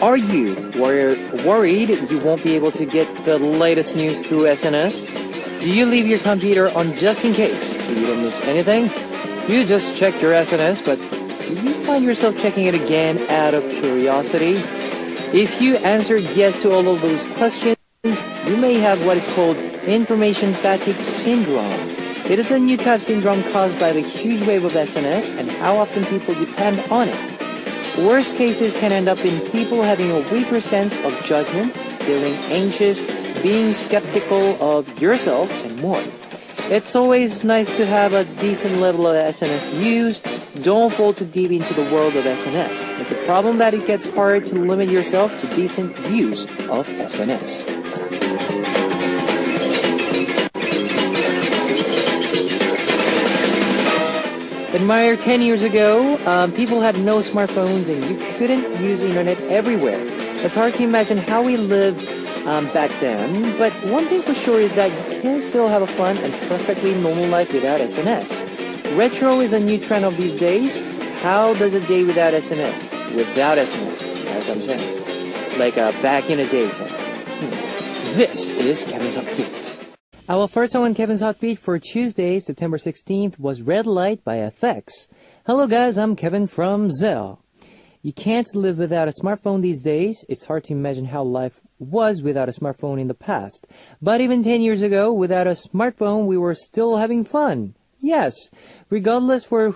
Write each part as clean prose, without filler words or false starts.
Are you worried you won't be able to get the latest news through SNS? Do you leave your computer on just in case so you don't miss anything? You just checked your SNS, but do you find yourself checking it again out of curiosity? If you answered yes to all of those questions, you may have what is called information fatigue syndrome. It is a new type syndrome caused by the huge wave of SNS and how often people depend on it. Worst cases can end up in people having a weaker sense of judgment, feeling anxious, being skeptical of yourself, and more. It's always nice to have a decent level of SNS use. Don't fall too deep into the world of SNS. It's a problem that it gets hard to limit yourself to decent use of SNS. Admire 10 years ago, people had no smartphones and you couldn't use the internet everywhere. It's hard to imagine how we lived back then, but one thing for sure is that you can still have a fun and perfectly normal life without SNS. Retro is a new trend of these days. How does a day without SNS? Without SNS, that's what I'm saying. Like back in the days. This is Kevin's Upbeat. Our first song on Kevin's Hot Beat for Tuesday, September 16th was Red Light by FX. Hello guys, I'm Kevin from Zell. You can't live without a smartphone these days. It's hard to imagine how life was without a smartphone in the past. But even 10 years ago, without a smartphone, we were still having fun. Yes, regardless for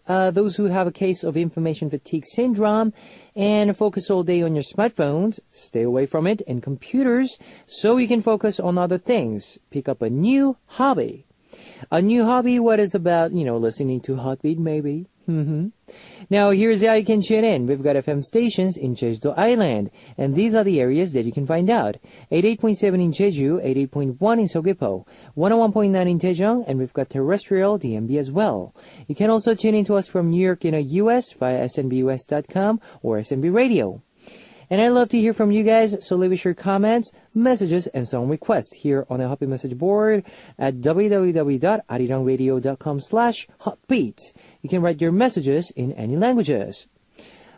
those who have a case of information fatigue syndrome and focus all day on your smartphones, stay away from it and computers so you can focus on other things. Pick up a new hobby. A new hobby, what is about, listening to Heartbeat maybe. Now, here's how you can tune in. We've got FM stations in Jeju-do Island, and these are the areas that you can find out. 88.7 in Jeju, 88.1 in Seogwipo, 101.9 in Daejeong, and we've got terrestrial DMB as well. You can also tune in to us from New York in the US via snbus.com or SNB Radio. And I'd love to hear from you guys, so leave us your comments, messages, and song requests here on the Happy Message board at www.arirangradio.com/hotbeat. You can write your messages in any languages.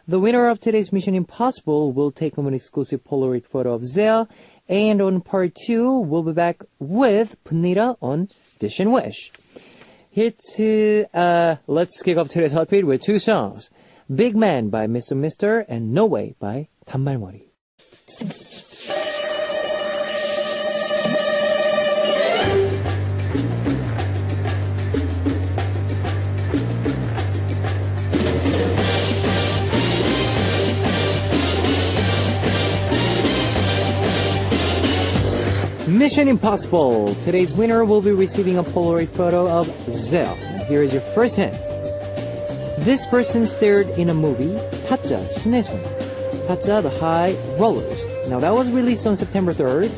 The winner of today's Mission Impossible will take home an exclusive Polaroid photo of Zell, and on part 2, we'll be back with Punita on Dish and Wish. Let's kick off today's Hot Beat with two songs. Big Man by Mr. Mister and No Way by 단발머리. Mission Impossible. Today's winner will be receiving a Polaroid photo of Zell. Here is your first hint. This person starred in a movie, 타짜 신혜순, 타짜 The High Rollers. Now that was released on September 3rd.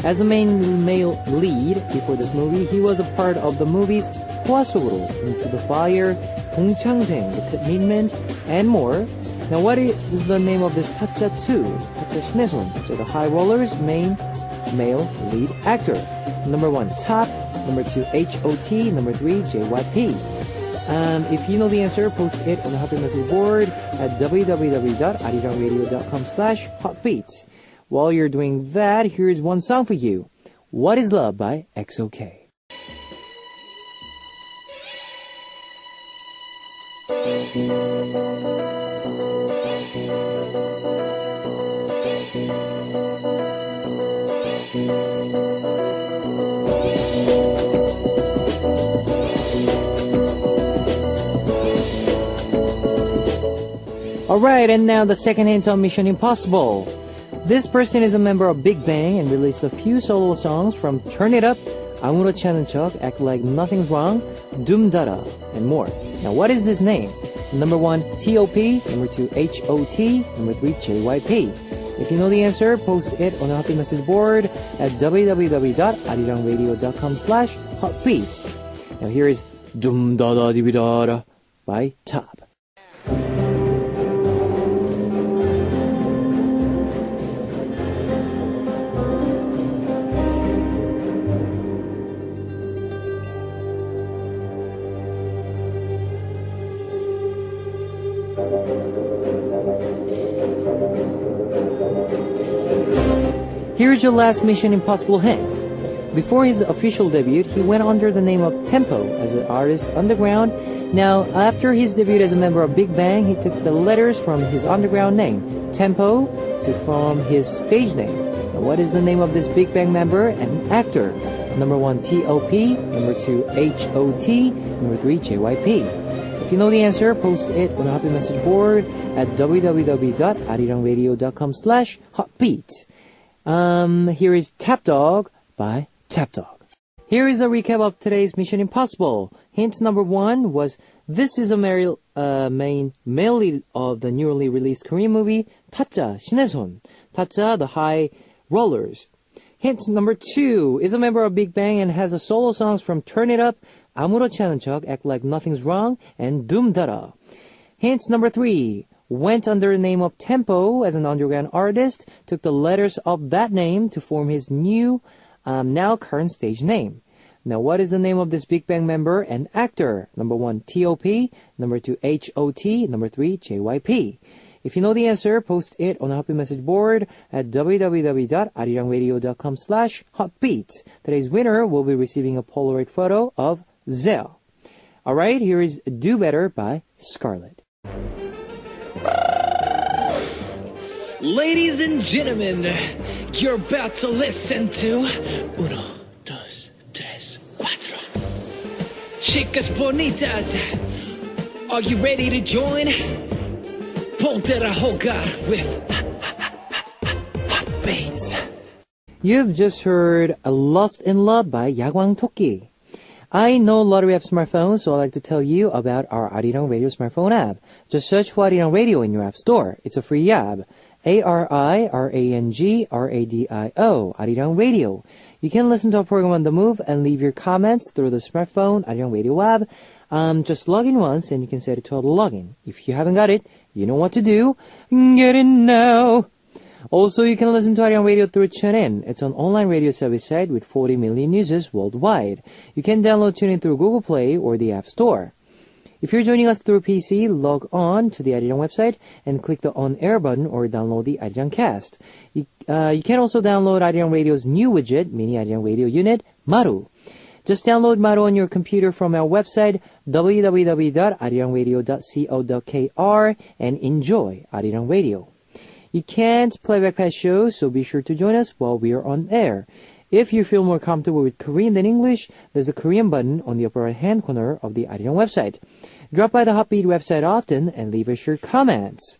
As the main male lead before this movie, he was a part of the movies 포화 속으로, Into the Fire, 동창생, The Commitment, and more. Now what is the name of this 타짜 2? 타짜 신혜순, 타짜 The High Rollers, main male lead actor. Number 1, Top. Number 2, H.O.T. Number 3, JYP. If you know the answer, post it on the Happy Message board at www.arirangradio.com/hotbeat. While you're doing that, here's one song for you. What is Love by XOK. Alright, and now the second hint on Mission Impossible. This person is a member of Big Bang and released a few solo songs from Turn It Up, 아무렇지 않은 척, Act Like Nothing's Wrong, Doom Dada, and more. Now what is his name? Number 1, T.O.P. Number 2, H.O.T. Number 3, J.Y.P. If you know the answer, post it on the Happy Message board at www.arirangradio.com/hotbeats. Now here is Doom Dada Dibi Dada by Top. Here's your last Mission Impossible hint. Before his official debut, he went under the name of Tempo as an artist underground. Now, after his debut as a member of Big Bang, he took the letters from his underground name, Tempo, to form his stage name. Now, what is the name of this Big Bang member and actor? Number 1, T.O.P. Number 2, H.O.T. Number 3, J.Y.P. If you know the answer, post it on the Happy Message board at www.arirangradio.com/hotbeat. Here is Tap Dog by Tap Dog. Here is a recap of today's Mission Impossible. Hint number 1 was this is a main melody of the newly released Korean movie Tacha 신의 손. Tacha, the High Rollers. Hint number 2 is a member of Big Bang and has a solo songs from Turn It Up, 아무렇지 않은 척, Act Like Nothing's Wrong, and Doom Dada. Hint number 3 went under the name of Tempo as an underground artist, took the letters of that name to form his new, now current stage name. Now, what is the name of this Big Bang member and actor? Number 1, T.O.P. Number 2, H.O.T. Number 3, J.Y.P. If you know the answer, post it on the Happy Message board at www.arirangradio.com/hotbeat. Today's winner will be receiving a Polaroid photo of Zell. Alright, here is Do Better by Scarlett. Ladies and gentlemen, you're about to listen to Uno, Dos, Tres, Cuatro. Chicas bonitas, are you ready to join? Ponte a jugar with Hotbeats. You've just heard Lost in Love by Yagwang Toki. I know a lot of you have smartphones, so I'd like to tell you about our Arirang Radio smartphone app. Just search for Arirang Radio in your app store. It's a free app. ARIRANGRADIO, Arirang Radio. You can listen to our program on the move and leave your comments through the smartphone Arirang Radio app. Just log in once and you can set it to auto login. If you haven't got it, you know what to do. Get in now. Also, you can listen to Arirang Radio through TuneIn. It's an online radio service site with 40 million users worldwide. You can download TuneIn through Google Play or the App Store. If you're joining us through PC, log on to the Arirang website and click the on-air button or download the Arirang Cast. You can also download Arirang Radio's new widget, Mini Arirang Radio Unit, Maru. Just download Maru on your computer from our website, www.arirangradio.co.kr, and enjoy Arirang Radio. You can't play back past shows, so be sure to join us while we are on air. If you feel more comfortable with Korean than English, there's a Korean button on the upper right-hand corner of the Arirang website. Drop by the Hotbeat website often and leave us your comments.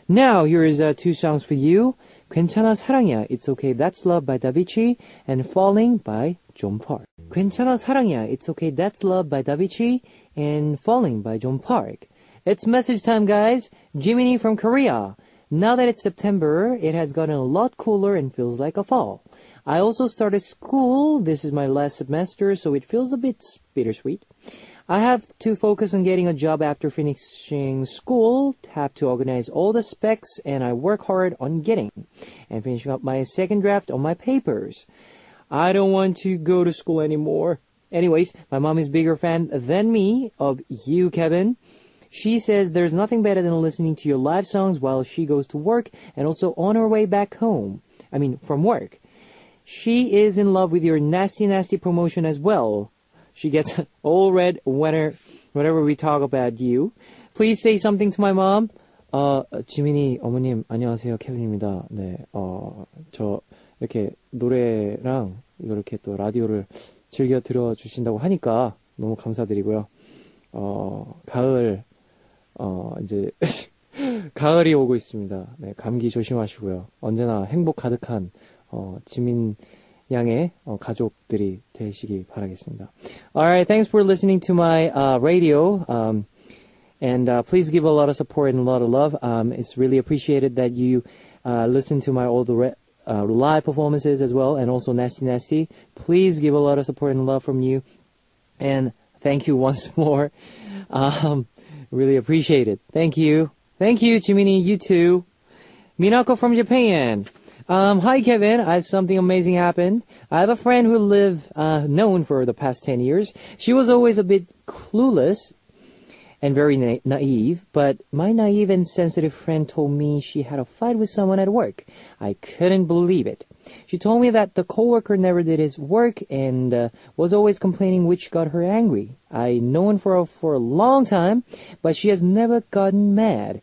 Now, here is 2 songs for you. 괜찮아 사랑이야, It's Okay That's Love by Davichi, and Falling by John Park. 괜찮아 사랑이야, It's Okay That's Love by Davichi, and Falling by John Park. It's message time, guys. Jiminy from Korea. Now that it's September, it has gotten a lot cooler and feels like a fall. I also started school. This is my last semester, so it feels a bit bittersweet. I have to focus on getting a job after finishing school, have to organize all the specs, and I work hard on getting and finishing up my second draft on my papers. I don't want to go to school anymore. Anyways, my mom is a bigger fan than me of you, Kevin. She says there's nothing better than listening to your live songs while she goes to work and also on her way back home. From work. She is in love with your nasty, nasty promotion as well. She gets all red whenever we talk about you. Please say something to my mom. 지민이 어머님 안녕하세요, 케빈입니다. 네, 저 이렇게 노래랑 이렇게 또 라디오를 즐겨 들어주신다고 하니까 너무 감사드리고요. 가을 이제 가을이 오고 있습니다. 네, 감기 조심하시고요. 언제나 행복 가득한 지민 양의 가족들이 되시기 바라겠습니다. Alright, thanks for listening to my radio. And please give a lot of support and a lot of love. It's really appreciated that you listen to my all the live performances as well, and also Nasty Nasty. Please give a lot of support and love from you. And thank you once more. Really appreciate it. Thank you. Thank you, Jiminy. You too. Minako from Japan. Hi, Kevin. Something amazing happened. I have a friend who known for the past 10 years. She was always a bit clueless. and very naive, but my naive and sensitive friend told me she had a fight with someone at work. I couldn't believe it. She told me that the coworker never did his work and was always complaining, which got her angry. I known her for a long time, but she has never gotten mad,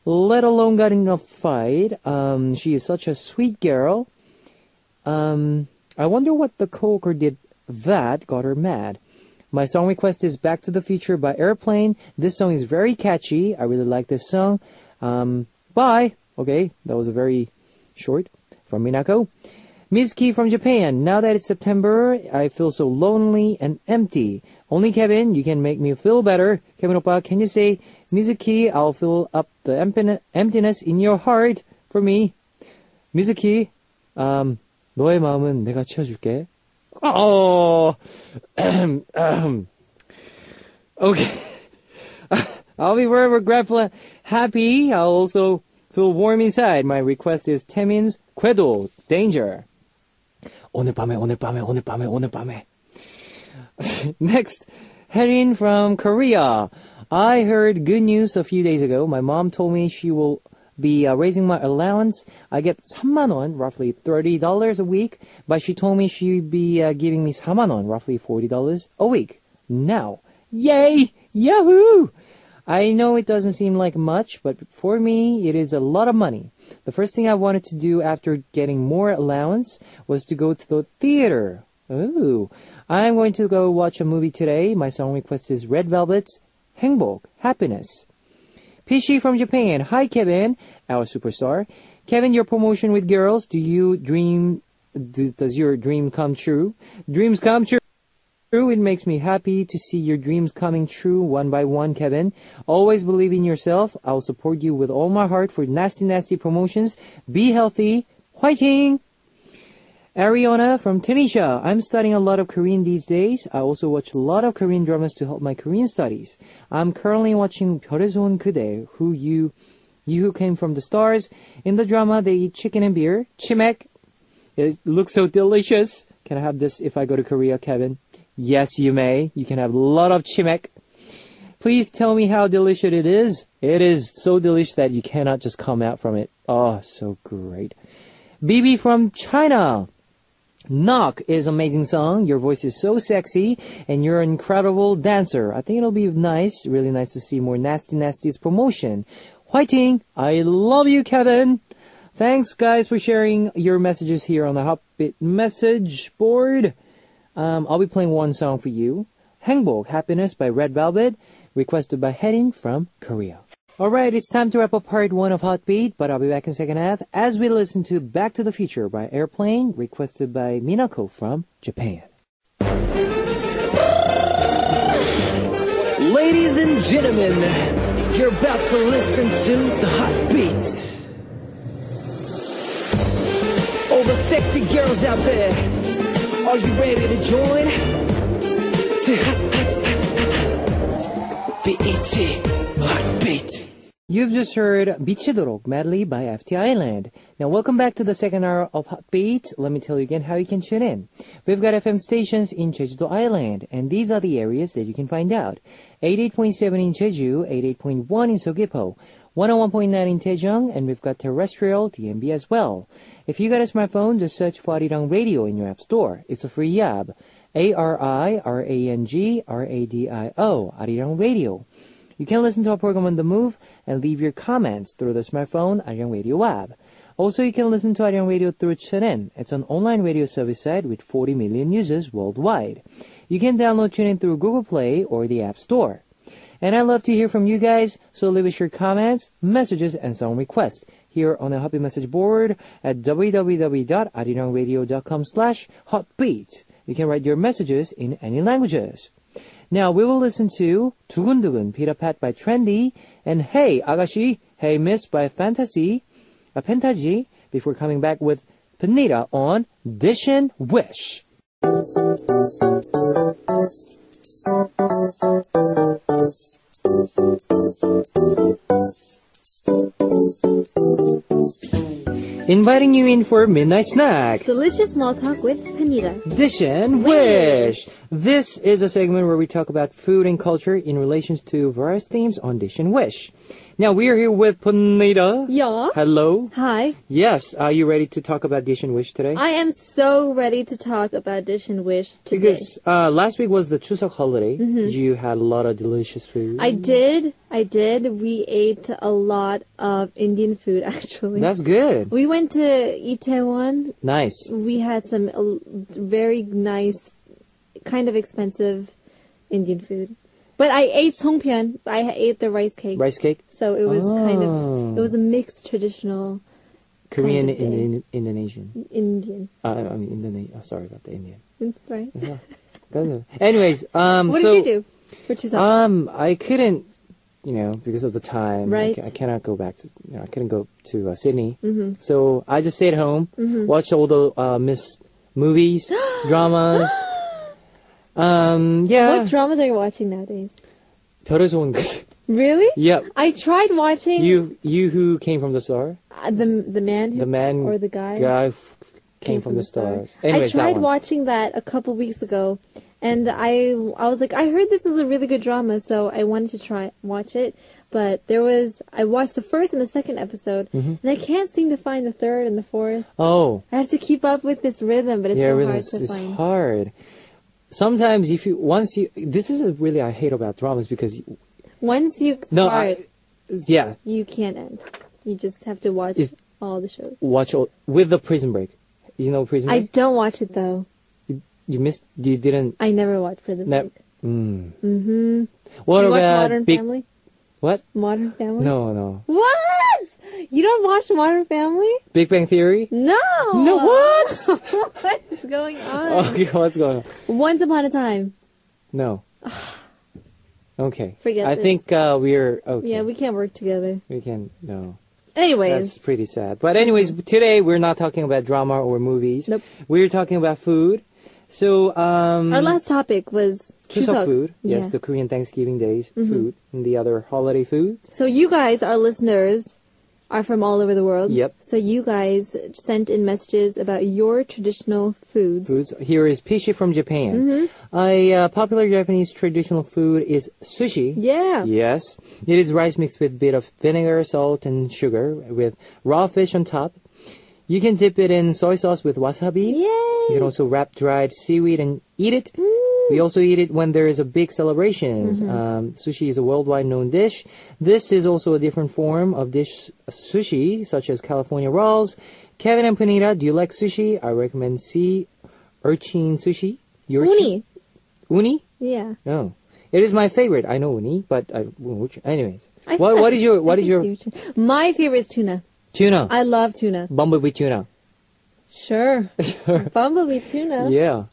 let alone got in a fight. She is such a sweet girl. I wonder what the coworker did that got her mad. My song request is Back to the Future by Airplane. This song is very catchy. I really like this song. Bye. Okay, that was a very short from Minako. Mizuki from Japan. Now that it's September, I feel so lonely and empty. Only Kevin, you can make me feel better. Kevin oppa, can you say, Mizuki, I'll fill up the emptiness in your heart for me. Mizuki, 너의 마음은 내가 채워줄게. Oh, okay. I'll be forever grateful and happy. I'll also feel warm inside. My request is Taemin's 궤도, Danger. 오늘 밤에. Next, Herin from Korea. I heard good news a few days ago. My mom told me she will be raising my allowance. I get 3만 원, roughly $30 a week, but she told me she'd be giving me 4만 원, roughly $40 a week. Now, yay! Yahoo! I know it doesn't seem like much, but for me, it is a lot of money. The first thing I wanted to do after getting more allowance was to go to the theater. Ooh. I'm going to go watch a movie today. My song request is Red Velvet's 행복, Happiness. Pishi from Japan. Hi, Kevin, our superstar. Kevin, your promotion with girls, does your dream come true? Dreams come true. It makes me happy to see your dreams coming true one by one, Kevin. Always believe in yourself. I'll support you with all my heart for nasty promotions. Be healthy. Fighting! Ariana from Tunisia. I'm studying a lot of Korean these days. I also watch a lot of Korean dramas to help my Korean studies. I'm currently watching 별에서 온 그대, you who came from the stars. In the drama, they eat chicken and beer. Chimek. It looks so delicious. Can I have this if I go to Korea, Kevin? Yes, you may. You can have a lot of chimek. Please tell me how delicious it is. It is so delicious that you cannot just come out from it. Oh, so great. Bibi from China. Knock is an amazing song. Your voice is so sexy, and you're an incredible dancer. I think it'll be nice, really nice to see more Nasty's promotion. Fighting! I love you, Kevin. Thanks, guys, for sharing your messages here on the Hotbit message board. I'll be playing one song for you. 행복, Happiness by Red Velvet, requested by Herin from Korea. Alright, it's time to wrap up part 1 of Hotbeat, but I'll be back in second half as we listen to Back to the Future by Airplane, requested by Minako from Japan. Ladies and gentlemen, you're about to listen to the Hotbeat. All the sexy girls out there, are you ready to join? BET Hotbeat. You've just heard 미치도록 medley by FT Island. Now welcome back to the second hour of Hotbeat. Let me tell you again how you can tune in. We've got FM stations in Jeju-do Island, and these are the areas that you can find out. 88.7 in Jeju, 88.1 in Seogwipo, 101.9 in Daejeong, and we've got terrestrial DMB as well. If you got a smartphone, just search for Arirang Radio in your app store. It's a free app. ARIRANGRADIO, Arirang Radio. You can listen to our program on the move and leave your comments through the smartphone Arirang Radio app. Also, you can listen to Arirang Radio through TuneIn. It's an online radio service site with 40 million users worldwide. You can download TuneIn through Google Play or the App Store. And I'd love to hear from you guys, so leave us your comments, messages, and song requests here on the Hotbeat message board at www.arirangradio.com/hotbeat. You can write your messages in any languages. Now we will listen to 두근두근 Peter Pat by Trendy and Hey 아가씨, Hey Miss by Fantasy before coming back with Panita on Dish and Wish. Inviting you in for midnight snack. Delicious small talk with Panita. Dish and Wish. This is a segment where we talk about food and culture in relation to various themes on Dish and Wish. Now, we are here with Punita. Yeah. Hello. Hi. Yes, are you ready to talk about Dish and Wish today? I am so ready to talk about Dish and Wish today. Because last week was the Chuseok holiday. Did you had a lot of delicious food? I did. We ate a lot of Indian food, actually. That's good. We went to Itaewon. Nice. We had some very nice, kind of expensive Indian food. But I ate songpyeon. I ate the rice cake. Rice cake? So it was it was a mixed traditional Korean kind of and Indonesian. Indian. I mean, Indonesian. Sorry about the Indian. That's right. Yeah. Anyways, What did you do for Chuseok? I couldn't, because of the time. Right. I cannot go back to, I couldn't go to Sydney. So I just stayed home, watched all the missed movies, dramas. Yeah. What dramas are you watching nowadays? 별에서 온 그대. Really? Yep. I tried watching You who came from the star? the man who, The man or the guy came from the stars. I Anyways, that tried one. watching that a couple weeks ago, and I was like, I heard this is a really good drama, so I wanted to watch it. But I watched the first and the second episode, and I can't seem to find the third and the fourth. Oh. I have to keep up with this rhythm, but it's so hard to it's find. hard. Sometimes this is really I hate about dramas because Once you start, you can't end. You just have to watch all the shows. With the Prison Break. You know Prison I Break? don't watch it though. You didn't. I never watched Prison Break. What you watch about Modern Family? What? Modern Family? No. What? You don't watch Modern Family? Big Bang Theory? No. No, what? What is going on? Okay, what's going on? Once Upon a Time. No. Okay. Forget I this. think we're okay. Yeah, we can't work together. We can no. Anyways. That's pretty sad. But anyways, today we're not talking about drama or movies. Nope. We're talking about food. So our last topic was Chuseok food. Yes, Yeah. the Korean Thanksgiving days food and the other holiday food. So you guys, our listeners, are from all over the world. Yep. So you guys sent in messages about your traditional foods. Here is Pishi from Japan. A popular Japanese traditional food is sushi. Yeah. Yes. It is rice mixed with a bit of vinegar, salt, and sugar with raw fish on top. You can dip it in soy sauce with wasabi. Yay. You can also wrap dried seaweed and eat it. We also eat it when there is a big celebration. Sushi is a worldwide known dish. This is also a different form of sushi, such as California rolls. Kevin and Panita, do you like sushi? I recommend sea urchin sushi. Uni. Uni? Yeah. No. It is my favorite. I know uni, but anyways. I What think is your My favorite is tuna. tuna? I love tuna. Bumblebee tuna. Sure. Bumblebee tuna. Yeah.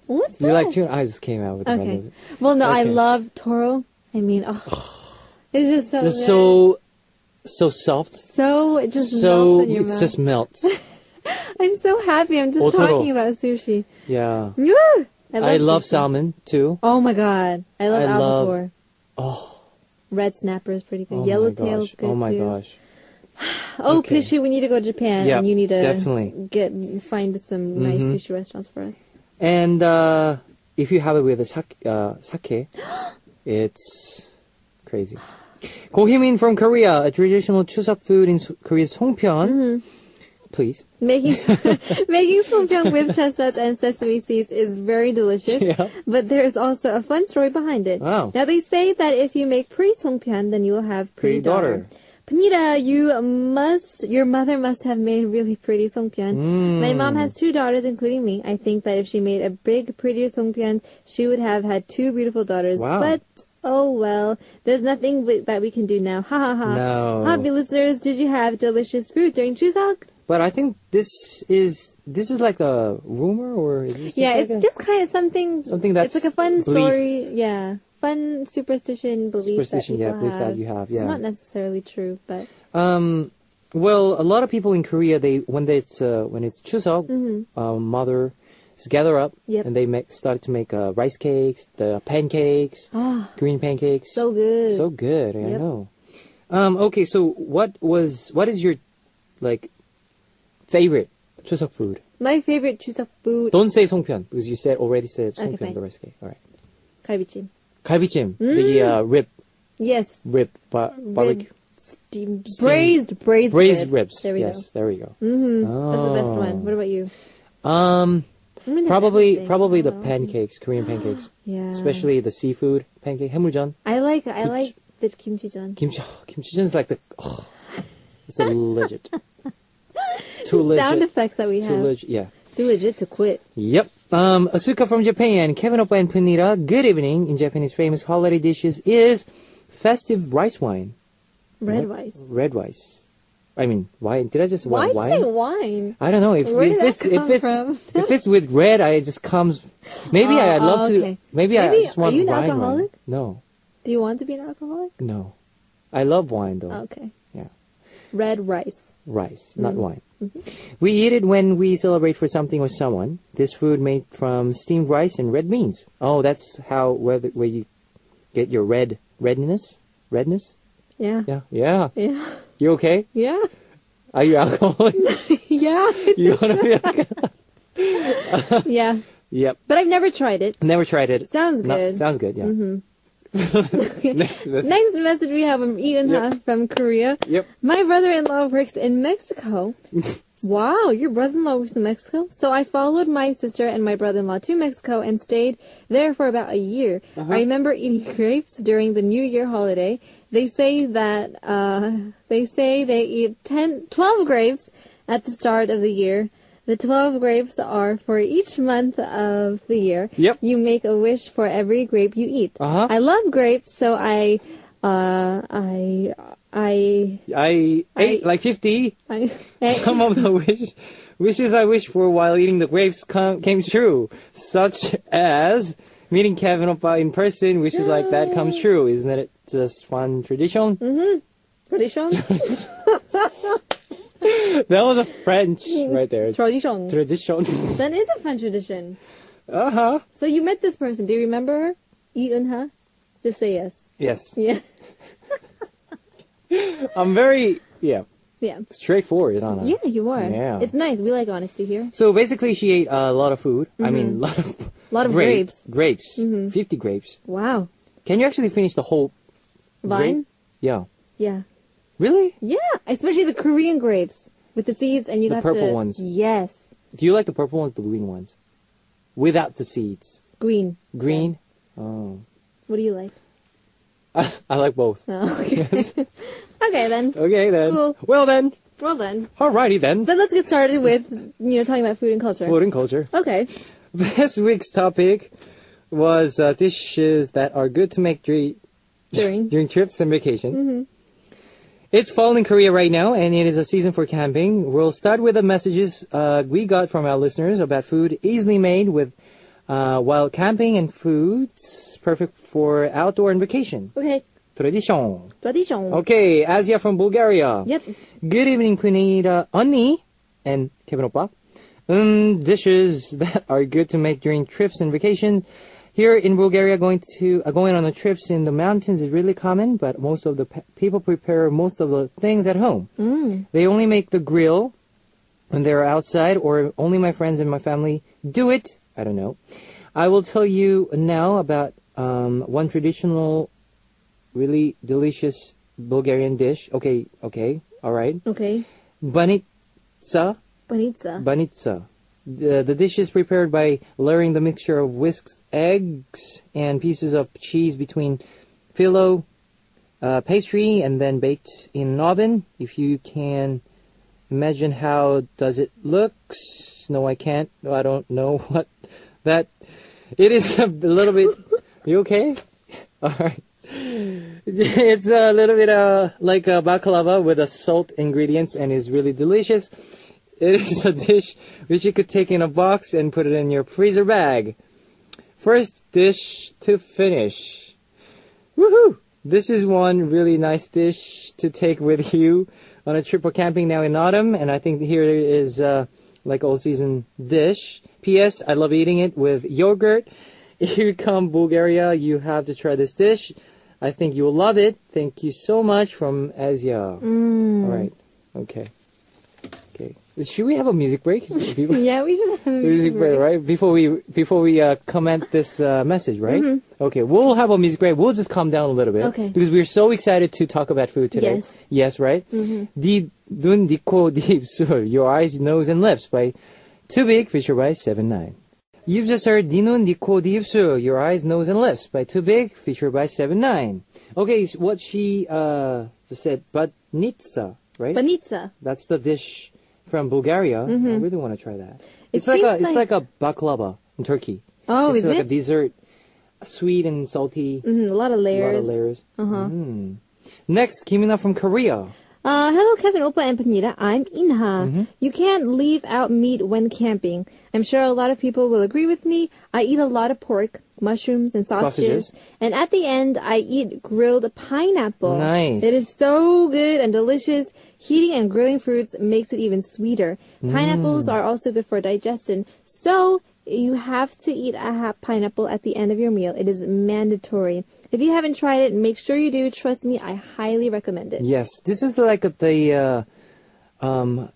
What's You that? like tuna? I just came out with Okay. Bumblebee. Well, no, I Okay. love toro. I mean, it's just so It's good. so soft. So it just So melts in your it mouth. just melts. I'm so happy. I'm just Otoro. talking about sushi. Yeah. Woo! I love sushi. salmon too. Oh my god, I love I love- albacore. Oh, Red snapper is pretty good. oh Yellowtail my is gosh. good Oh my too. gosh. Oh, Okay. Pishy, we need to go to Japan, Yeah, and you need to definitely. find some nice sushi restaurants for us. And if you have it with a sake, it's crazy. Gohimin from Korea, a traditional Chuseok food in Korea's Songpyeon. Please. Making making songpyeon with chestnuts and sesame seeds is very delicious. Yeah. But there is also a fun story behind it. Wow. Now they say that if you make pretty songpyeon, then you will have pretty daughter. Panita, your mother must have made really pretty songpyeon. My mom has 2 daughters, including me. I think that if she made a big, prettier songpyeon, she would have had 2 beautiful daughters. Wow. But oh well, there's nothing that we can do now. Ha ha ha. No. Happy listeners, did you have delicious food during Chuseok? But I think this is like a rumor, or is this Yeah, just it's like just kind of something. Something that's it's like a fun belief. story. Yeah, fun superstition belief that people belief have. that you have. Yeah. It's not necessarily true, but Well, a lot of people in Korea, when it's Chuseok, mother gather up Yep. and they started to make rice cakes, the pancakes, green pancakes. so good. So good, I Yep. know. Okay, so what is your favorite Chuseok food? My favorite 추석 food. Don't say 송편 because you already said Okay, 송편. fine. The rest, okay. All right. 갈비찜. 갈비찜, the rib, Yes. barbecue, Steamed. Braised ribs. There we Yes, there we go. go. That's the best one. What about you? Probably the pancakes, Korean pancakes, Yeah. especially the seafood pancake, 해물전. I like the kimchijeon. Kimchijeon's like it's the legit. Too The sound legit. effects that we Too have. legit. Yeah. Too legit to quit. Yep. Asuka from Japan, Kevin Oppa and Punira, good evening. In Japanese famous holiday dishes is festive rice wine. Red What? rice. Red rice. I mean, wine. Did I just Why wine? did you say wine? I don't know. If Where did that it's come from? if it's with red, it just comes. Maybe I'd love to. okay. Maybe I just want are you an wine. alcoholic? No, Do you want to be an alcoholic? no. I love wine though. Okay. Yeah, Red rice. rice, not wine. We eat it when we celebrate for something or someone. This food made from steamed rice and red beans. Oh, that's where you get your redness. Yeah. Yeah, yeah. Yeah. You okay? Yeah. Are you alcoholic? Yeah. You wanna be alcoholic? Yeah. Yep. But I've never tried it. Never tried it. Sounds No, good. sounds good. Yeah. Next message. Next message we have from Ian Yep. from Korea. Yep. My brother-in-law works in Mexico. Wow, your brother-in-law works in Mexico? So I followed my sister and my brother-in-law to Mexico and stayed there for about a year. I remember eating grapes during the New Year holiday. They say that they eat 12 grapes at the start of the year. The 12 grapes are for each month of the year. Yep. You make a wish for every grape you eat. Uh-huh. I love grapes, so I ate like 50. I Some of the wishes I wished for while eating the grapes came true, such as meeting Kevin Oppa in person. Wishes like that come true. Isn't it just fun tradition? tradition. That was a French right there. Tradition. Tradition. That is a fun tradition. Uh-huh. So you met this person. Do you remember her? Lee Eun-ha? Just say yes. Yes. Yeah. I'm very, Yeah. straightforward, aren't I? Yeah, you are. Yeah. It's nice. We like honesty here. So basically she ate a lot of food. I mean, a lot of grapes. Grapes. 50 grapes. Wow. Can you actually finish the whole Vine? grape? Yeah. Yeah. Really? Yeah. Especially the Korean grapes with the seeds and you The have purple to... ones. Yes. Do you like the purple ones or the green ones? Without the seeds. Green. Green? Oh. What do you like? I like both. Oh, okay. Yes. Okay, then. Okay then. Cool. Well then. Well, then. Alrighty then. Then let's get started with, talking about food and culture. Food and culture. Okay. This week's topic was dishes that are good to make during trips and vacation. It's fall in Korea right now, and it is a season for camping. We'll start with the messages we got from our listeners about food easily made with while camping and foods perfect for outdoor and vacation. Okay. Tradition. Tradition. Okay, Asia from Bulgaria. Yep. Good evening, Punita, Onni, and Kevin Oppa. Dishes that are good to make during trips and vacations. Here in Bulgaria, going on the trips in the mountains is really common, but most of the people prepare most of the things at home. They only make the grill when they're outside, or only my friends and my family do it. I don't know. I will tell you now about one traditional, really delicious Bulgarian dish. Okay, all right. Okay. Banitsa. Banitsa. Banitsa. The dish is prepared by layering the mixture of whisked eggs and pieces of cheese between phyllo pastry and then baked in an oven. If you can imagine how does it looks. No, I can't. I don't know what that... It is a little bit... You okay? All right. It's a little bit like a baklava with a salt ingredients and is really delicious. It is a dish which you could take in a box and put it in your freezer bag. First dish to finish. Woohoo! This is one really nice dish to take with you on a trip or camping now in autumn. And I think here is like all season dish. P.S. I love eating it with yogurt. If you come Bulgaria, you have to try this dish. I think you will love it. Thank you so much from Asia. All right. Okay. Okay. Should we have a music break? People- Yeah, we should have a music break, right? Before we comment this message, right? Okay, we'll have a music break. We'll just calm down a little bit. Okay. Because we're so excited to talk about food today. Yes. Yes, right? 네 눈, 네 코, 네 입술, Your Eyes, Nose, and Lips by Too Big, featured by 7ix9ine. You've just heard 네 눈, 네 코, 네 입술, Your Eyes, Nose, and Lips by Too Big, featured by 7ix9ine. Okay, so what she just said, Banitsa, right? Banitsa. That's the dish from Bulgaria. I really want to try that. It It's like a seems like a baklava in Turkey. Oh, it's is like it? a dessert, sweet and salty. A lot of A layers. lot of layers. Next, Kimina from Korea. Hello, Kevin, Oppa, and Panita. I'm Inha. You can't leave out meat when camping. I'm sure a lot of people will agree with me. I eat a lot of pork, mushrooms, and sausages. And at the end, I eat grilled pineapple. Nice. It is so good and delicious. Heating and grilling fruits makes it even sweeter. Pineapples are also good for digestion. So, you have to eat a pineapple at the end of your meal. It is mandatory. If you haven't tried it, make sure you do. Trust me, I highly recommend it. Yes, this is the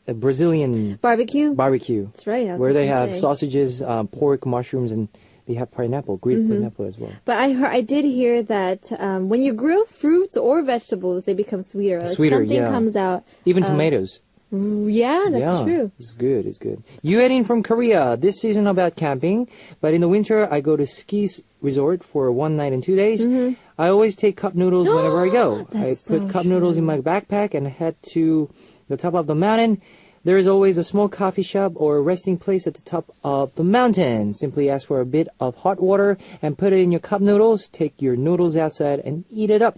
Brazilian Barbecue? barbecue. That's right. I was Where just they gonna have say. sausages, pork, mushrooms, and they have pineapple, grilled pineapple as well. But I did hear that when you grill fruits or vegetables, they become sweeter. Like Sweeter, something yeah. comes out. Even tomatoes. Yeah, that's yeah, true. It's good, it's good. Yuerin from Korea. This season about camping, but in the winter I go to ski resort for 1 night and 2 days. I always take cup noodles whenever I go. I That's put so cup noodles in true. my backpack and head to the top of the mountain. There is always a small coffee shop or resting place at the top of the mountain. Simply ask for a bit of hot water and put it in your cup noodles. Take your noodles outside and eat it up.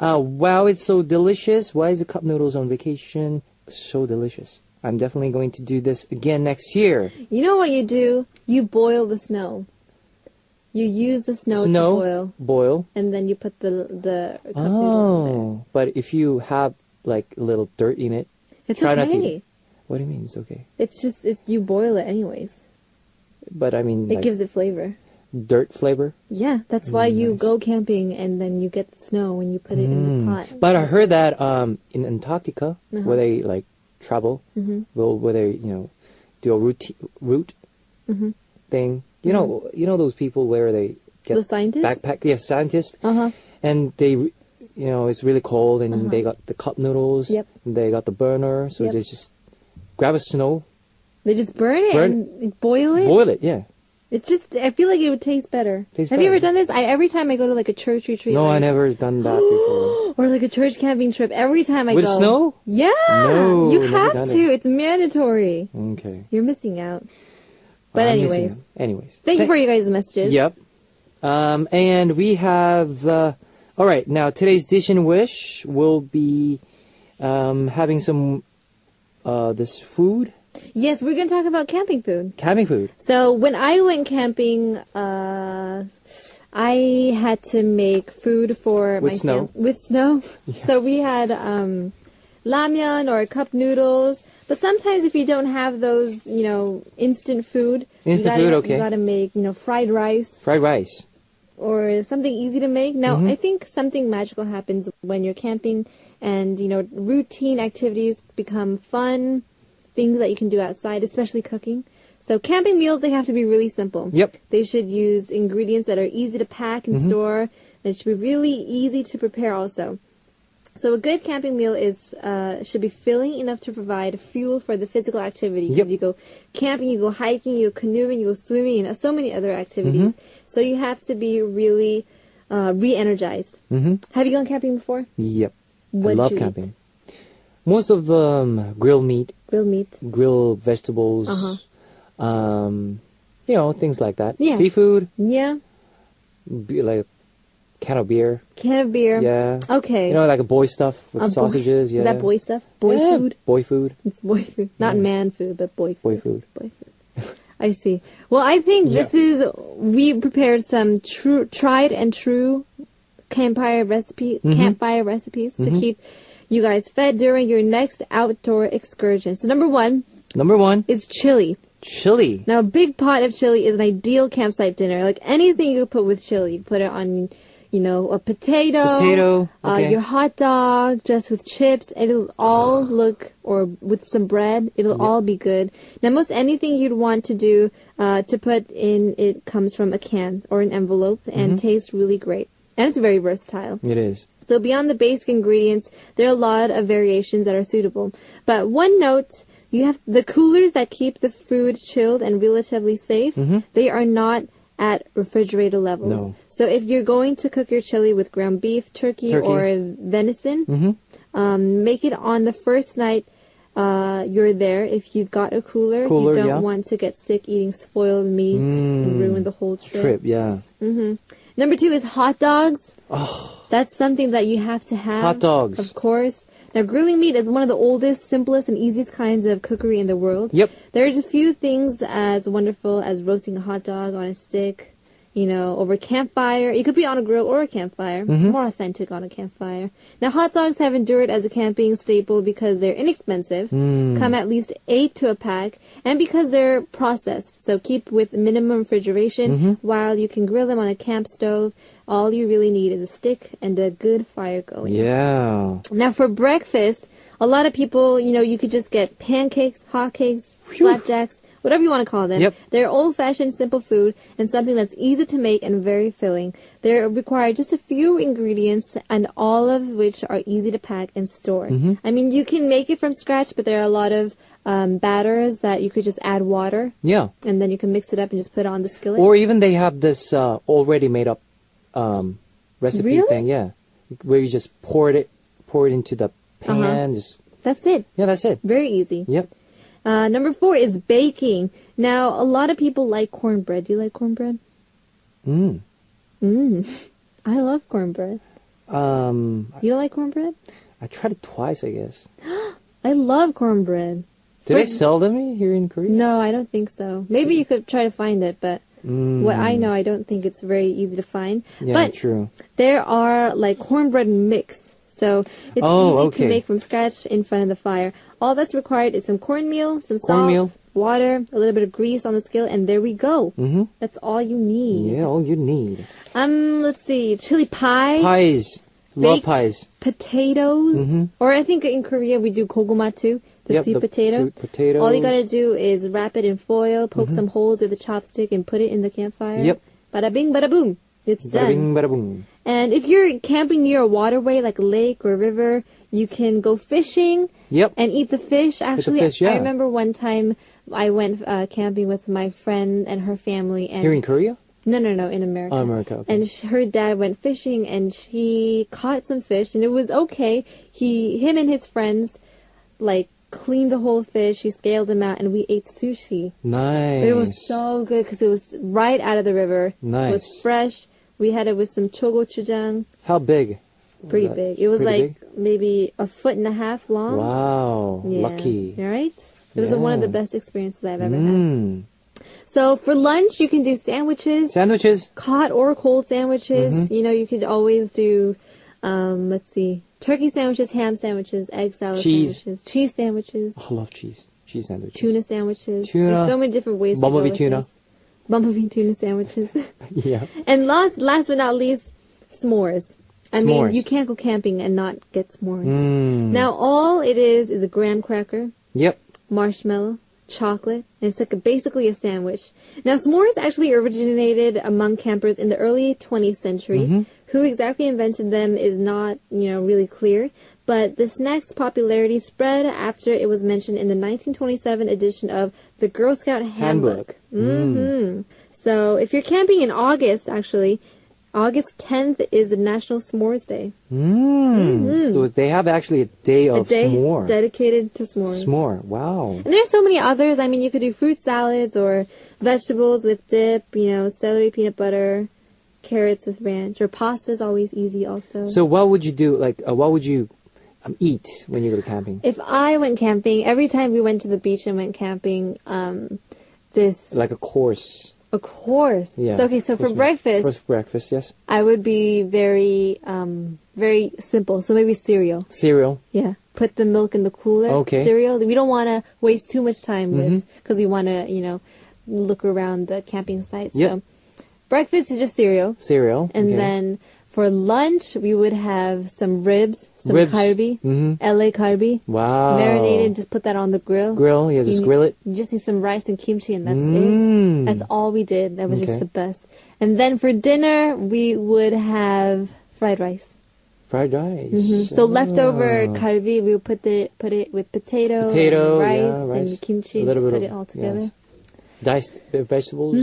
Wow, it's so delicious. Why is the cup noodles on vacation so delicious? I'm definitely going to do this again next year. You know what you do? You boil the snow. You use the snow to boil, and then you put the cup noodles in there. But if you have like a little dirt in it, It's try okay. not to. What do you mean it's okay? It's just you boil it anyways. But I mean, It like, gives it flavor. dirt flavor. Yeah, that's why you nice. go camping and then you get the snow when you put it in the pot. But I heard that in Antarctica, Uh-huh. where they like travel, where they do a route thing. You know those people where they get The scientists? backpack. Yes, scientists. Uh-huh. And they, it's really cold, and they got the cup noodles. Yep. And they got the burner, so Yep. they just grab a snow, They just burn it and boil it. boil it. Yeah. It's just, I feel like it would taste better. Tastes Have you ever better. done this? Every time I go to like a church retreat. No, I like, never done that before. Or like a church camping trip. Every time I With go. snow? Yeah. No, you never have done to. it. It's mandatory. Okay. You're missing out. But I'm missing anyways. out. Anyways. Thank you for you guys' messages. Yep. And we have, all right, now today's Dish and Wish will be having some, this food, Yes, we're going to talk about camping food. camping food. So when I went camping, I had to make food for With my snow? with snow. So we had ramyeon or cup noodles. But sometimes if you don't have those, instant food, Instant you food, gotta, okay. you gotta make, fried rice Fried rice. or something easy to make. Now, I think something magical happens when you're camping and, routine activities become fun, things that you can do outside, especially cooking. So camping meals, they have to be really simple. Yep. They should use ingredients that are easy to pack and store. They should be really easy to prepare also. So a good camping meal should be filling enough to provide fuel for the physical activity. Yep. Because you go camping, you go hiking, you go canoeing, you go swimming, and so many other activities. So you have to be really re-energized. Have you gone camping before? Yep. What I did love you eat? camping. Most of grilled meat, Grilled meat. grilled vegetables, things like that. Yeah. Seafood, Yeah. like can of beer. Can of beer. Yeah. Okay. Like a boy stuff with A boy- sausages. Yeah. Is that boy stuff? Boy Yeah, food? Boy food. It's boy food. Not man food, but boy food. Boy food. Boy food. I see. Well, I think we prepared some tried and true campfire recipes to keep you guys fed during your next outdoor excursion. So number one Number one, is chili. chili. Now, a big pot of chili is an ideal campsite dinner. Like anything you put with chili, you put it on, a potato, okay. your hot dog just with chips. It'll all look, or with some bread, it'll all be good. Now, most anything you'd want to do to put in, it comes from a can or an envelope and tastes really great. And it's very versatile. It is. So beyond the basic ingredients, there are a lot of variations that are suitable. But one note, you have the coolers that keep the food chilled and relatively safe. They are not at refrigerator levels. No. So if you're going to cook your chili with ground beef, turkey. or venison, make it on the first night you're there. If you've got a cooler, you don't want to get sick eating spoiled meat and ruin the whole trip. Number 2 is hot dogs. Oh, that's something that you have to have. Hot dogs. Of course. Now, grilling meat is one of the oldest, simplest, and easiest kinds of cookery in the world. Yep. There's a few things as wonderful as roasting a hot dog on a stick, over a campfire. It could be on a grill or a campfire. It's more authentic on a campfire. Now, hot dogs have endured as a camping staple because they're inexpensive, come at least 8 to a pack, and because they're processed. So keep with minimum refrigeration while you can grill them on a camp stove. All you really need is a stick and a good fire going. Yeah. Now, for breakfast, a lot of people, you could just get pancakes, hotcakes, flapjacks, whatever you want to call them. Yep. They're old-fashioned, simple food and something that's easy to make and very filling. They require just a few ingredients, and all of which are easy to pack and store. I mean, you can make it from scratch, but there are a lot of batters that you could just add water. Yeah. And then you can mix it up and just put it on the skillet. Or even they have this already made up recipe thing. Yeah. Where you just pour it into the pan. That's it. Yeah, that's it. Very easy. Yep. Number 4 is baking. Now, a lot of people like cornbread. Do you like cornbread? I love cornbread. You don't like cornbread? I tried it twice, I guess. I love cornbread. Do they sell them here in Korea? No, I don't think so. Maybe you could try to find it, but what I know, I don't think it's very easy to find. Yeah, but true. There are like cornbread mix. So it's easy to make from scratch in front of the fire. All that's required is some cornmeal, some salt, water, a little bit of grease on the skillet, and there we go. That's all you need. Yeah, all you need. Let's see, chili pie. Pies. Love pies. Potatoes. Or I think in Korea we do koguma too. The sweet potato. Sweet potatoes. All you gotta do is wrap it in foil, poke some holes with a chopstick, and put it in the campfire. Yep. Bada bing, bada boom. It's Bada done. bing, bada boom. And if you're camping near a waterway, like a lake or a river, you can go fishing and eat the fish. Actually, I remember one time I went camping with my friend and her family. And here in Korea? No, in America. Oh, America, okay. And her dad went fishing, and he caught some fish, and it was okay. Him and his friends, cleaned the whole fish. He scaled them out, and we ate sushi. Nice. But it was so good because it was right out of the river. Nice. It was fresh. We had it with some chogochujang. How big? Pretty big. It was maybe 1.5 feet long. Wow. Yeah. Lucky. Right? It was one of the best experiences I've ever had. So for lunch, you can do sandwiches. Hot or cold sandwiches. You could always do, turkey sandwiches, ham sandwiches, egg salad sandwiches, cheese sandwiches. Oh, I love cheese. Cheese sandwiches. Tuna sandwiches. There's so many different ways to go with tuna. this. Bumblebee tuna sandwiches. Yeah. And last but not least, s'mores. I mean, you can't go camping and not get s'mores. Now, all it is a graham cracker. Yep. Marshmallow, chocolate, and it's basically a sandwich. Now, s'mores actually originated among campers in the early 20th century. Who exactly invented them is not, really clear. But the snack's popularity spread after it was mentioned in the 1927 edition of the Girl Scout Handbook. So if you're camping in August, actually, August 10th is the National S'mores Day. So they have actually a day of s'more. Dedicated to s'mores. S'more, wow. And there's so many others. I mean, you could do fruit salads or vegetables with dip, celery, peanut butter, carrots with ranch, or pasta's always easy also. So what would you do, what would you eat when you go to camping? If I went camping, every time we went to the beach and went camping, like a course. A course. Yeah. So for breakfast. For breakfast, yes. I would be very, very simple. So maybe cereal. Cereal. Yeah. Put the milk in the cooler. Okay. Cereal. We don't want to waste too much time with, because we want to, look around the camping site. Yep. So breakfast is just cereal. Cereal. And then For lunch, we would have some ribs, some kalbi, LA kalbi. Wow. Marinated, just put that on the grill. Yeah, just grill it. You just need some rice and kimchi, and that's it. That's all we did. That was just the best. And then for dinner, we would have fried rice. Fried rice. So leftover kalbi, we would put it with potato and rice and kimchi. Just put it all together. Yes. Diced vegetables.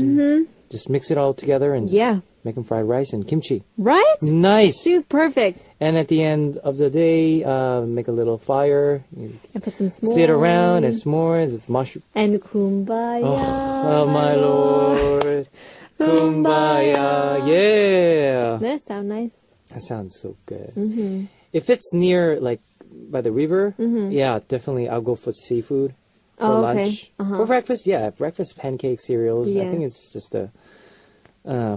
Just mix it all together and make them fried rice and kimchi. Right? Nice. She was perfect. And at the end of the day, make a little fire. And put some s'mores. Sit around and s'mores. It's mushroom. And kumbaya. Oh my Lord. Kumbaya. Yeah. That sounds nice. That sounds so good. If it's near, like, by the river, yeah, definitely I'll go for seafood for lunch. For breakfast, breakfast, pancakes, cereals. I think it's just a...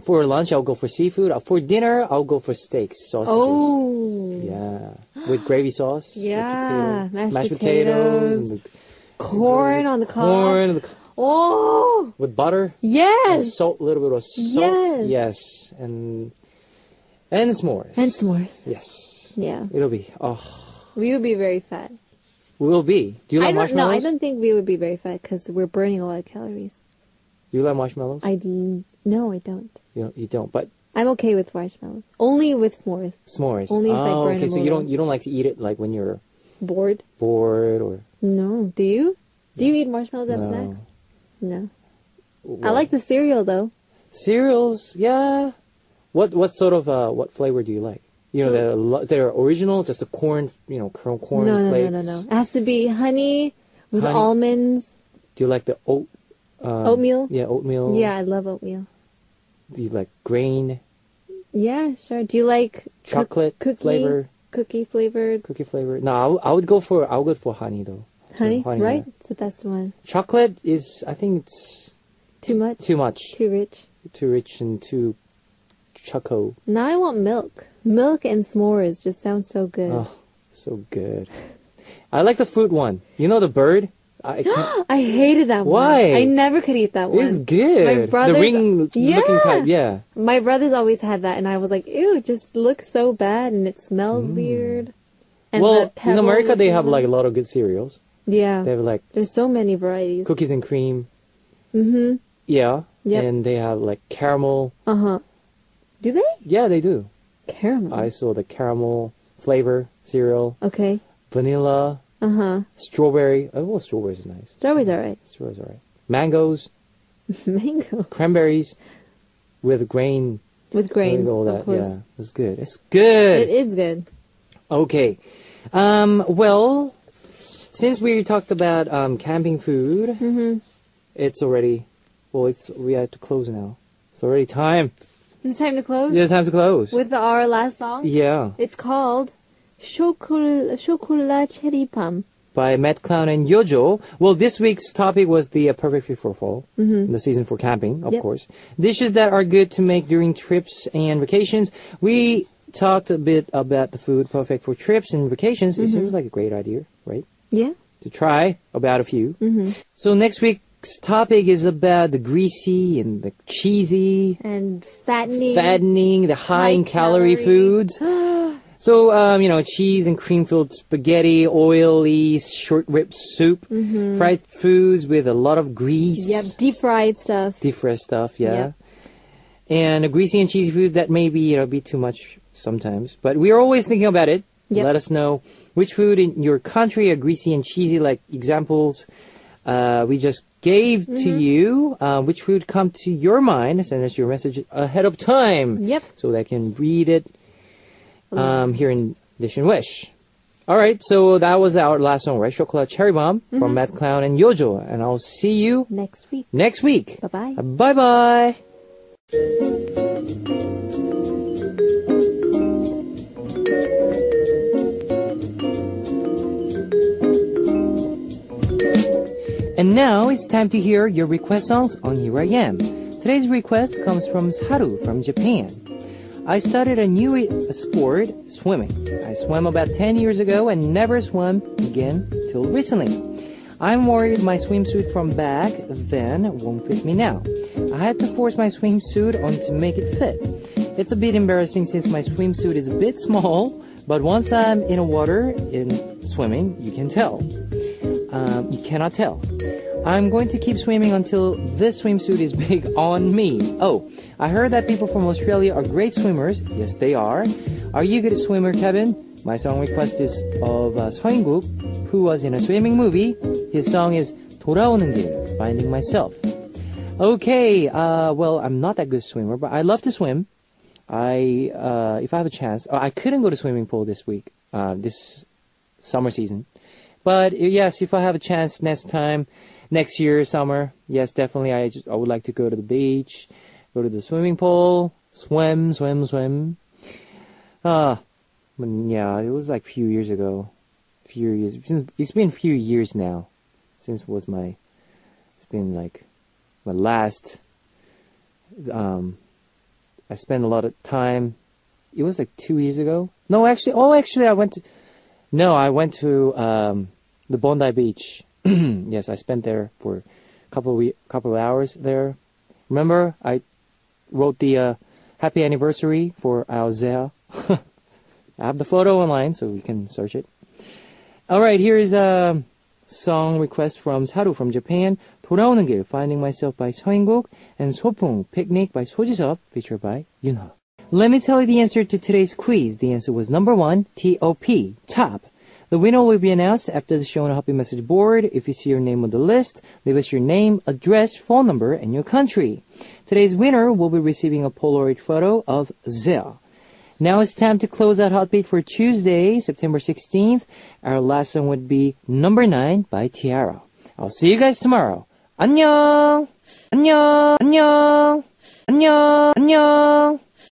for lunch, I'll go for seafood. For dinner, I'll go for steaks, sausages. Oh. Yeah. With gravy sauce. Yeah. Mashed potatoes. And corn on the cob. Corn on the cob. Oh. With butter. Yes. And salt, a little bit of salt. Yes. And s'mores. And s'mores. Yes. Yeah. It'll be, We would be very fat. We'll be. Do you like marshmallows? No, I don't think we would be very fat because we're burning a lot of calories. Do you like marshmallows? No, I don't. You don't, but... I'm okay with marshmallows. Only with s'mores. S'mores. Only if I burn okay, them so you don't like to eat it like when you're... Bored or... No. Do you? Do you eat marshmallows as snacks? No. Well, I like the cereal, though. Cereals? Yeah. What sort of, what flavor do you like? You know, they're original, just the corn, corn flakes. No. It has to be honey with almonds. Do you like the oatmeal? Yeah, oatmeal. Yeah, I love oatmeal. Do you like grain? Yeah, sure. Do you like chocolate flavor? Cookie flavored? Cookie flavor. No, I would go for honey though. Honey, honey right? It's the best one. Chocolate is, I think it's too much. Too much. Too rich. Too rich and too choco. Now I want milk. Milk and s'mores just sounds so good. Oh, so good. I like the fruit one. You know the bird? I hated that one. Why? I never could eat that one. It's good. My brothers, the ring-looking type, yeah. My brothers always had that, and I was like, ew, it just looks so bad, and it smells weird. And well, in America, they have like a lot of good cereals. Yeah. They have like... There's so many varieties. Cookies and cream. Mm-hmm. Yeah. Yep. And they have like caramel. Uh-huh. Do they? Yeah, they do. Caramel? I saw the caramel flavor cereal. Okay. Vanilla. Uh-huh. Strawberry. Oh, well, strawberries are nice. Strawberries are right. Strawberries are right. Mangoes. Mango. Cranberries. With grain. With grains, all that. of course. Yeah, it's good. It's good. It is good. Okay. Well, since we talked about camping food, it's already... Well, we have to close now. It's already time. It's time to close? Yeah, it's time to close. With our last song? Yeah. It's called Chocolat Cherry Pam by Matt Clown and Yojo. Well, this week's topic was the perfect food for fall, the season for camping, of course. Dishes that are good to make during trips and vacations. We talked a bit about the food perfect for trips and vacations. It seems like a great idea, right? Yeah. To try about a few. So next week's topic is about the greasy and the cheesy and fattening, the high in calorie foods. So, cheese and cream-filled spaghetti, oily short rib soup, fried foods with a lot of grease. Yep, deep-fried stuff. Deep-fried stuff, yeah. Yep. And a greasy and cheesy food that may be too much sometimes. But we are always thinking about it. Yep. Let us know which food in your country are greasy and cheesy, like examples we just gave to you. Which food come to your mind? Send us your message ahead of time. Yep. So that I can read it. Here in Dish and Wish. Alright, so that was our last song, right? Chocolat Cherry Bomb from Matt Clown and Yojo. And I'll see you next week. Bye-bye. Bye-bye. Bye-bye. And now it's time to hear your request songs on Here I Am. Today's request comes from Saru from Japan. I started a new sport, swimming. I swam about 10 years ago and never swam again till recently. I'm worried my swimsuit from back then won't fit me now. I had to force my swimsuit on to make it fit. It's a bit embarrassing since my swimsuit is a bit small, but once I'm in the water in swimming, you can tell. You cannot tell. I'm going to keep swimming until this swimsuit is big on me. Oh, I heard that people from Australia are great swimmers. Yes, they are. Are you a good swimmer, Kevin? My song request is of 서인국, who was in a swimming movie. His song is 돌아오는 길, Finding Myself. Okay, well, I'm not that good swimmer, but I love to swim. If I have a chance, I couldn't go to swimming pool this week, this summer season. But yes, if I have a chance next year, summer, yes, definitely, I would like to go to the beach, go to the swimming pool, swim. Yeah, it was like a few years ago. It's been a few years now since it's been like my last, I spent a lot of time. It was like 2 years ago. No, actually, I went to the Bondi Beach. Yes, I spent there for a couple of hours there. Remember, I wrote the happy anniversary for our Zea. I have the photo online, so we can search it. All right, here is a song request from Saru from Japan. 돌아오는 길, Finding Myself by 서인국, and 소풍, Picnic by 소지섭, featured by Yunha. Let me tell you the answer to today's quiz. The answer was number 1, T-O-P, top. The winner will be announced after the show on a happy message board. If you see your name on the list, leave us your name, address, phone number, and your country. Today's winner will be receiving a Polaroid photo of Zea. Now it's time to close out Heartbeat for Tuesday, September 16th. Our last song would be number 9 by Tiara. I'll see you guys tomorrow. 안녕! 안녕! 안녕! 안녕! 안녕!